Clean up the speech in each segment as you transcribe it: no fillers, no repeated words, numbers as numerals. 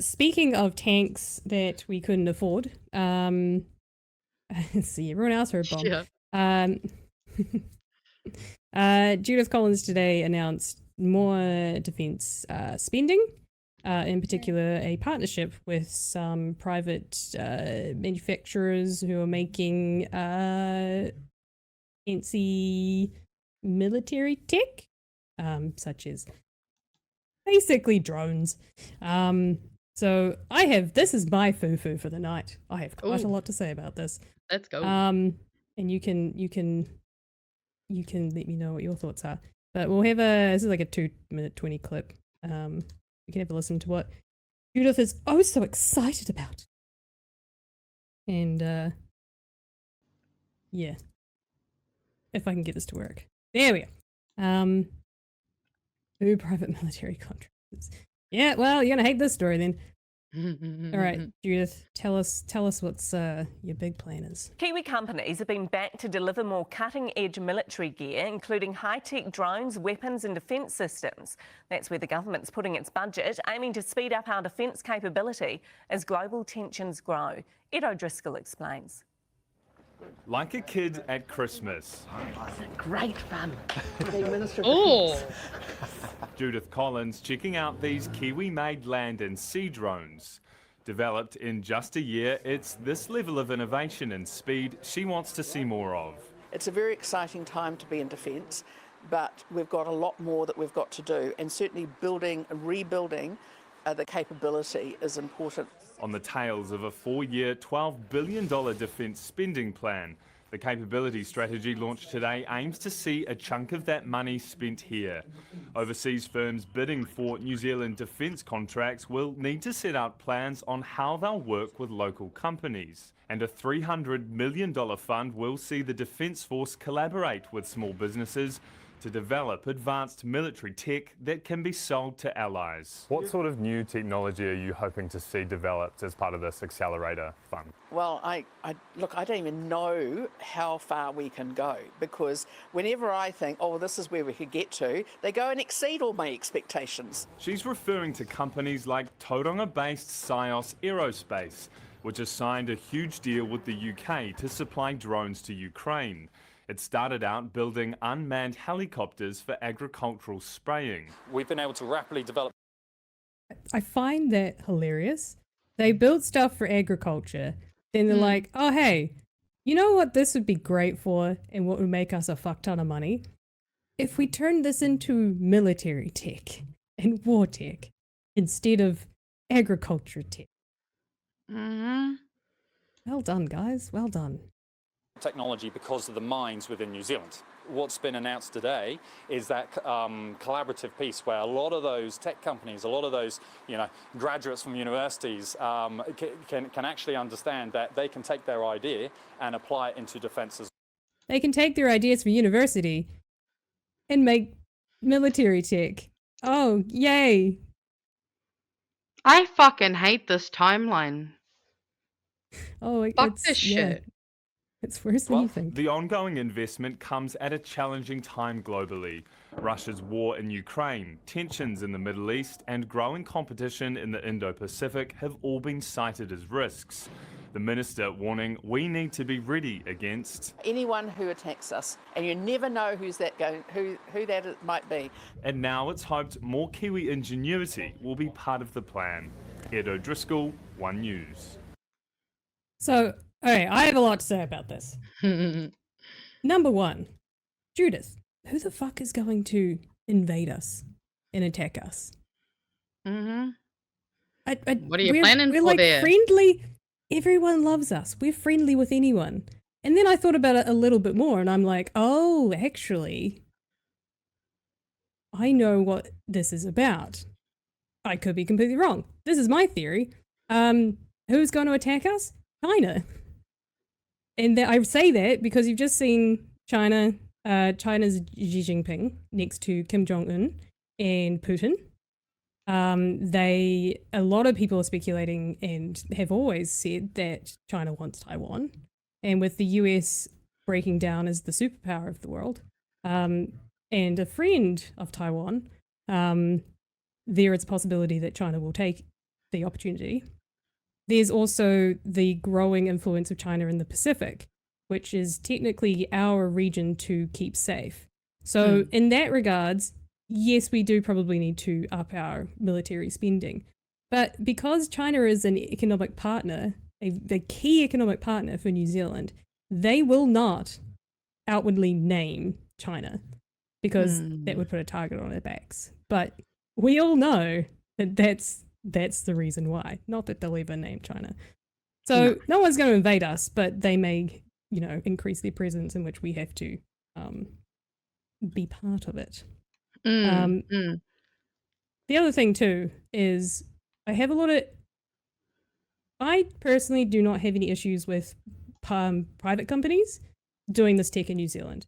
speaking of tanks that we couldn't afford, see, everyone else heard bomb. Yeah. Judith Colins today announced more defense spending, in particular a partnership with some private manufacturers who are making fancy military tech, such as basically drones. So this is my foo-foo for the night. I have quite a lot to say about this. Let's go. And you can let me know what your thoughts are. But we'll have this is like a 2-minute 20 clip. You can have a listen to what Judith is so excited about. And yeah. If I can get this to work. There we go. Who private military contractors. Yeah, well, you're gonna hate this story then. All right, Judith, tell us what's your big plan is. Kiwi companies have been backed to deliver more cutting-edge military gear, including high-tech drones, weapons and defence systems. That's where the government's putting its budget, aiming to speed up our defence capability as global tensions grow. Ed O'Driscoll explains. Like a kid at Christmas. Great fun. Oh. Judith Colins checking out these Kiwi-made land and sea drones. Developed in just a year, it's this level of innovation and speed she wants to see more of. It's a very exciting time to be in defence, but we've got a lot more that we've got to do, and certainly rebuilding the capability is important. On the tails of a 4-year, $12 billion defence spending plan, the capability strategy launched today aims to see a chunk of that money spent here. Overseas firms bidding for New Zealand defence contracts will need to set out plans on how they'll work with local companies. And a $300 million fund will see the Defence Force collaborate with small businesses to develop advanced military tech that can be sold to allies. What sort of new technology are you hoping to see developed as part of this accelerator fund? Well, I don't even know how far we can go, because whenever I think, oh, this is where we could get to, they go and exceed all my expectations. She's referring to companies like Tauranga-based Sios Aerospace, which has signed a huge deal with the UK to supply drones to Ukraine. It started out building unmanned helicopters for agricultural spraying. We've been able to rapidly develop. I find that hilarious. They build stuff for agriculture, then they're like, oh, hey, you know what this would be great for and what would make us a fuck ton of money? If we turn this into military tech and war tech instead of agriculture tech. Well done, guys. Well done. Technology because of the mines within New Zealand. What's been announced today is that collaborative piece where a lot of those tech companies, a lot of those graduates from universities can actually understand that they can take their idea and apply it into defence as well. They can take their ideas from university and make military tech. Oh, yay. I fucking hate this timeline. Oh, Fuck this shit. It's worse than you think. The ongoing investment comes at a challenging time globally. Russia's war in Ukraine, tensions in the Middle East, and growing competition in the Indo-Pacific have all been cited as risks. The minister warning we need to be ready against anyone who attacks us, and you never know who that might be. And now it's hoped more Kiwi ingenuity will be part of the plan. Ed O'Driscoll, One News. So, okay, I have a lot to say about this. Number one, Judith, who the fuck is going to invade us and attack us? What are you planning we're for like there? Friendly. Everyone loves us. We're friendly with anyone. And then I thought about it a little bit more, and I'm like, oh, actually, I know what this is about. I could be completely wrong. This is my theory. Who's going to attack us? China. And I say that because you've just seen China's Xi Jinping next to Kim Jong-un and Putin. A lot of people are speculating and have always said that China wants Taiwan. And with the US breaking down as the superpower of the world, and a friend of Taiwan, there is a possibility that China will take the opportunity. There's also the growing influence of China in the Pacific, which is technically our region to keep safe. So in that regards, yes, we do probably need to up our military spending. But because China is an economic partner, the key economic partner for New Zealand, they will not outwardly name China because that would put a target on their backs. But we all know that that's the reason why. Not that they'll ever name China. So no one's going to invade us, but they may, increase their presence in which we have to be part of it. The other thing too is I personally do not have any issues with private companies doing this tech in New Zealand.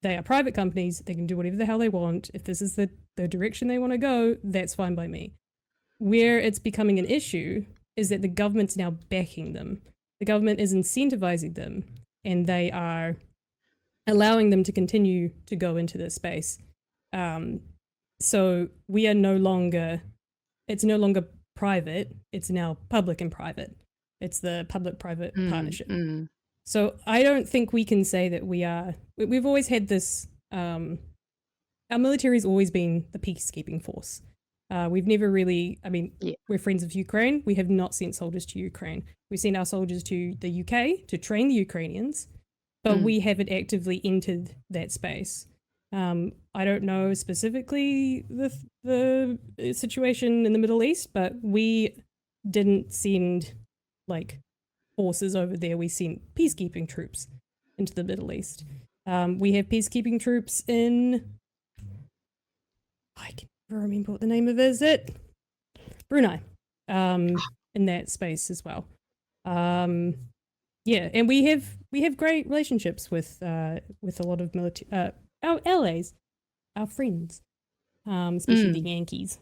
They are private companies. They can do whatever the hell they want. If this is the direction they want to go, that's fine by me. Where it's becoming an issue is that the government's now backing them. The government is incentivizing them, and they are allowing them to continue to go into this space. So we are it's no longer private, it's now public and private. It's the public-private partnership. So I don't think we can say that we've always had this, our military's always been the peacekeeping force. We've never really, we're friends of Ukraine. We have not sent soldiers to Ukraine. We sent our soldiers to the UK to train the Ukrainians, but we haven't actively entered that space. I don't know specifically the situation in the Middle East, but we didn't send forces over there. We sent peacekeeping troops into the Middle East. We have peacekeeping troops in, I can never remember what the name of it is. Brunei, in that space as well. And we have great relationships with a lot of our allies, our friends, especially the Yankees,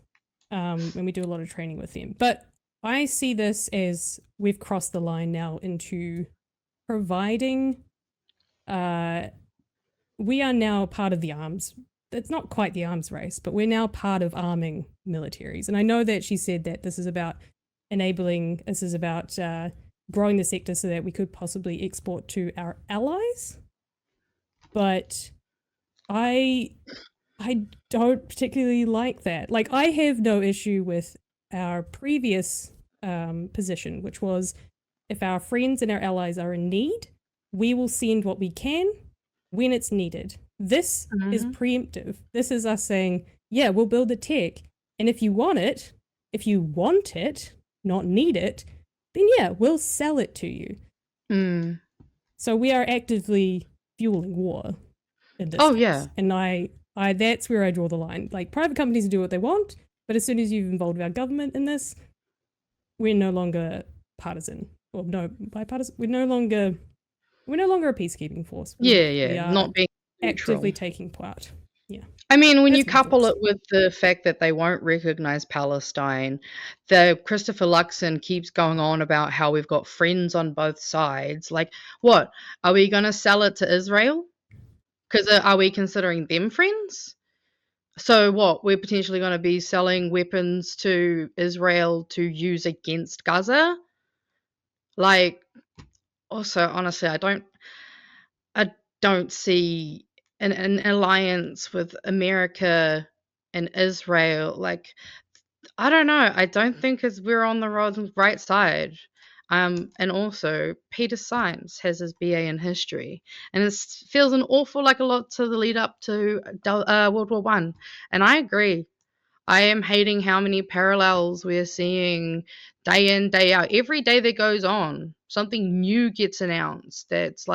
and we do a lot of training with them. But I see this as we've crossed the line now into providing. We are now part of the arms. It's not quite the arms race, but we're now part of arming militaries. And I know that she said that this is about growing the sector so that we could possibly export to our allies. But I don't particularly like that. I have no issue with our previous position, which was if our friends and our allies are in need, we will send what we can when it's needed. This is preemptive. This is us saying, yeah, we'll build the tech. And if you want it, not need it, then yeah, we'll sell it to you. So we are actively fueling war in this case. Yeah. And I that's where I draw the line. Private companies do what they want, but as soon as you've involved our government in this, we're no longer partisan. Well, no, bipartisan. We're no longer a peacekeeping force. We are not being actively taking part. Yeah. When you couple it with the fact that they won't recognize Palestine, Christopher Luxon keeps going on about how we've got friends on both sides. What? Are we going to sell it to Israel? Because are we considering them friends? So what? We're potentially going to be selling weapons to Israel to use against Gaza? Also, honestly, I don't see an alliance with America and Israel. I don't know. I don't think we're on the right side. And also, Peter Symes has his BA in history, and it feels an awful a lot to the lead up to World War One. And I agree. I am hating how many parallels we're seeing day in, day out. Every day that goes on, something new gets announced. That's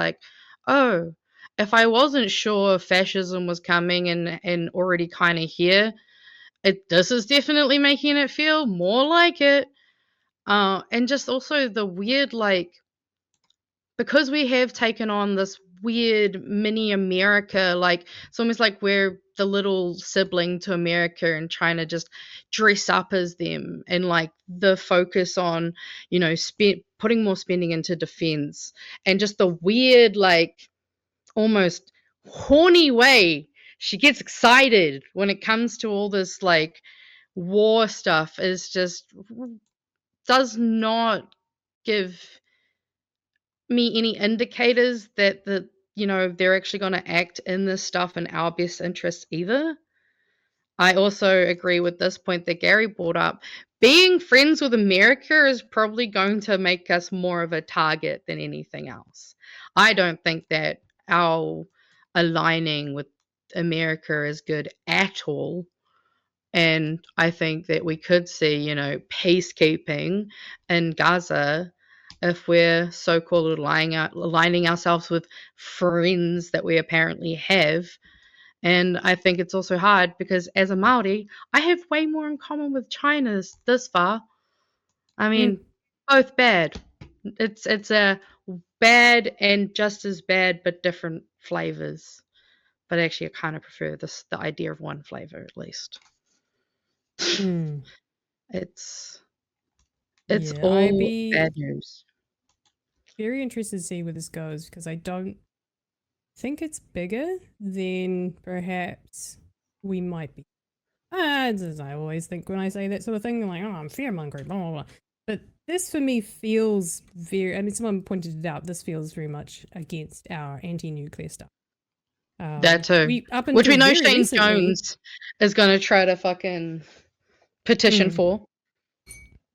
oh, if I wasn't sure fascism was coming and already kind of here, this is definitely making it feel more like it. And just also the weird, because we have taken on this weird mini America, it's almost like we're the little sibling to America and trying to just dress up as them, and the focus on, putting more spending into defense, and just the weird, almost horny way she gets excited when it comes to all this war stuff is just does not give me any indicators that they're actually going to act in this stuff in our best interests either. I also agree with this point that Gary brought up. Being friends with America is probably going to make us more of a target than anything else. I don't think that our aligning with America is good at all. And I think that we could see, peacekeeping in Gaza if we're so-called aligning ourselves with friends that we apparently have. And I think it's also hard because as a Maori, I have way more in common with China this far. I mean, both bad. It's a bad and just as bad, but different flavors. But actually, I kind of prefer the idea of one flavor at least. It's Yeah, all I'd be bad news. very interested to see where this goes because I don't think it's bigger than perhaps we might be. As I always think when I say that sort of thing, I'm like, oh, I'm fear-mongering, blah, blah, blah. But this for me feels someone pointed it out, this feels very much against our anti-nuclear stuff. That too. Which we know Shane Jones is going to try to fucking petition for.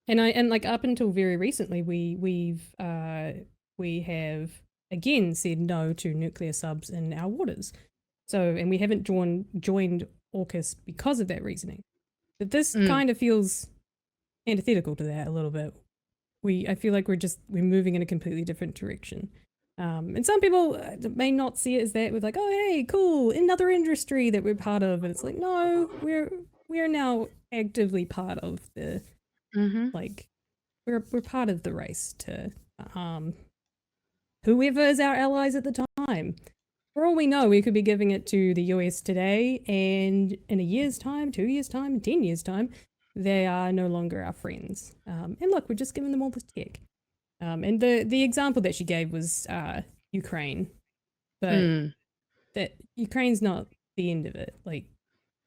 And like up until very recently, we have again said no to nuclear subs in our waters. So, and we haven't joined AUKUS because of that reasoning. But this kind of feels antithetical to that a little bit. I feel like we're moving in a completely different direction. And some people may not see it as that, with like, oh hey, cool, another industry that we're part of, and it's like, no, we're now actively part of the like we're part of the race to whoever is our allies at the time. For all we know, we could be giving it to the US today, and in a year's time, 2 years' time, 10 years' time, they are no longer our friends. And look, we're just giving them all this tech. And the example that she gave was Ukraine, but that Ukraine's not the end of it. Like,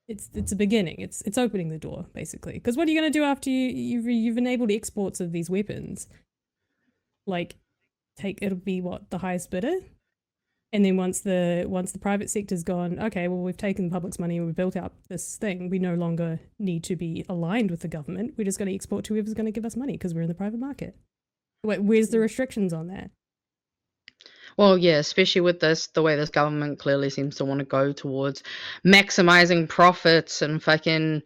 it's a beginning. It's opening the door, basically. Because what are you going to do after you've enabled exports of these weapons? Like, it'll be what, the highest bidder? And then once the private sector's gone, okay, well, we've taken the public's money and we've built out this thing. We no longer need to be aligned with the government. We're just going to export to whoever's going to give us money because we're in the private market. Where's the restrictions on that? Well, yeah, especially with the way this government clearly seems to want to go towards maximizing profits and fucking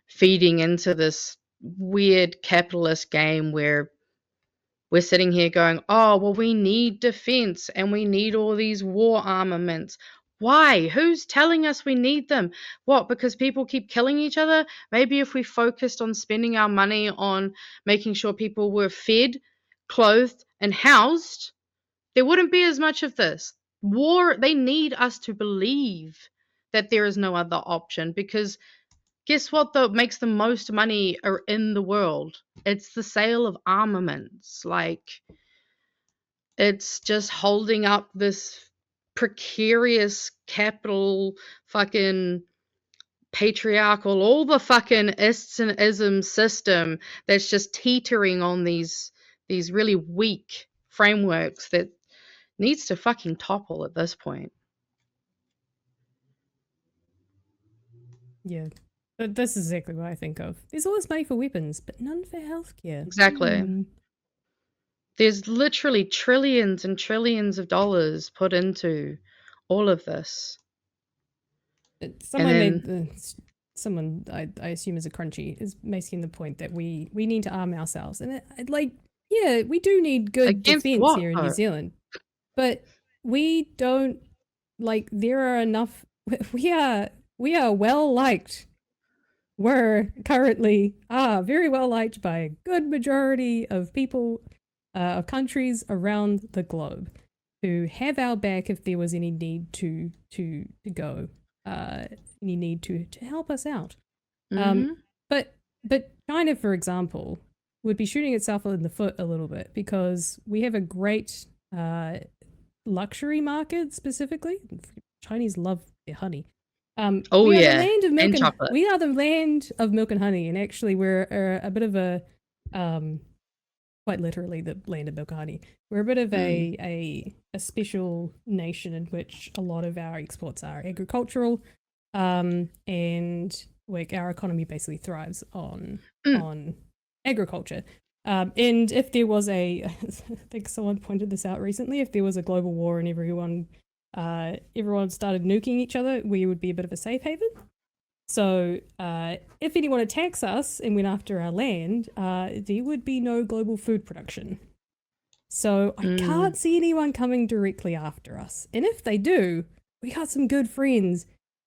feeding into this weird capitalist game where we're sitting here going, oh, well, we need defense and we need all these war armaments. Why? Who's telling us we need them? What, because people keep killing each other? Maybe if we focused on spending our money on making sure people were fed, clothed, and housed, there wouldn't be as much of this. War, they need us to believe that there is no other option, because guess what makes the most money in the world? It's the sale of armaments. Like, it's just holding up this precarious capital fucking patriarchal, all the fucking ists and isms system that's just teetering on these really weak frameworks that needs to fucking topple at this point. Yeah. But this is exactly what I think of. There's all this money for weapons, but none for healthcare. Exactly. There's literally trillions and trillions of dollars put into all of this. Someone I assume is a crunchy is making the point that we need to arm ourselves, and we do need good defense here in New Zealand, but we don't there are enough. We are well liked. We're currently very well liked by a good majority of people of countries around the globe who have our back if there was any need to go, any need to help us out. But China, for example, would be shooting itself in the foot a little bit because we have a great luxury market specifically. Chinese love their honey. The land of milk and chocolate. We are the land of milk and honey, and actually we're a bit of a quite literally the land of milk and honey. We're a bit of a special nation in which a lot of our exports are agricultural, and like our economy basically thrives on agriculture. And if there was I think someone pointed this out recently, if there was a global war and everyone started nuking each other, we would be a bit of a safe haven. So if anyone attacks us and went after our land, there would be no global food production. So I can't see anyone coming directly after us. And if they do, we got some good friends.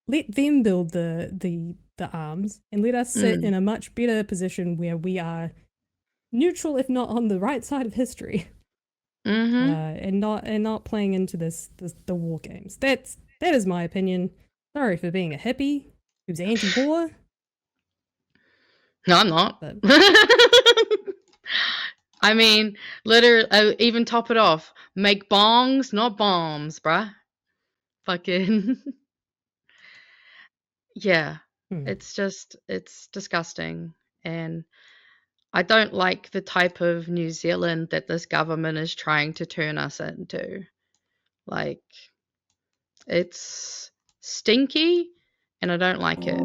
Let them build the arms and let us sit in a much better position where we are neutral, if not on the right side of history, and not playing into the war games. That is my opinion. Sorry for being a hippie who's anti-war. No, I'm not. But I mean, literally, even top it off. Make bongs, not bombs, bruh. Fucking. Yeah. It's disgusting. And I don't like the type of New Zealand that this government is trying to turn us into. Like, it's stinky and I don't like it.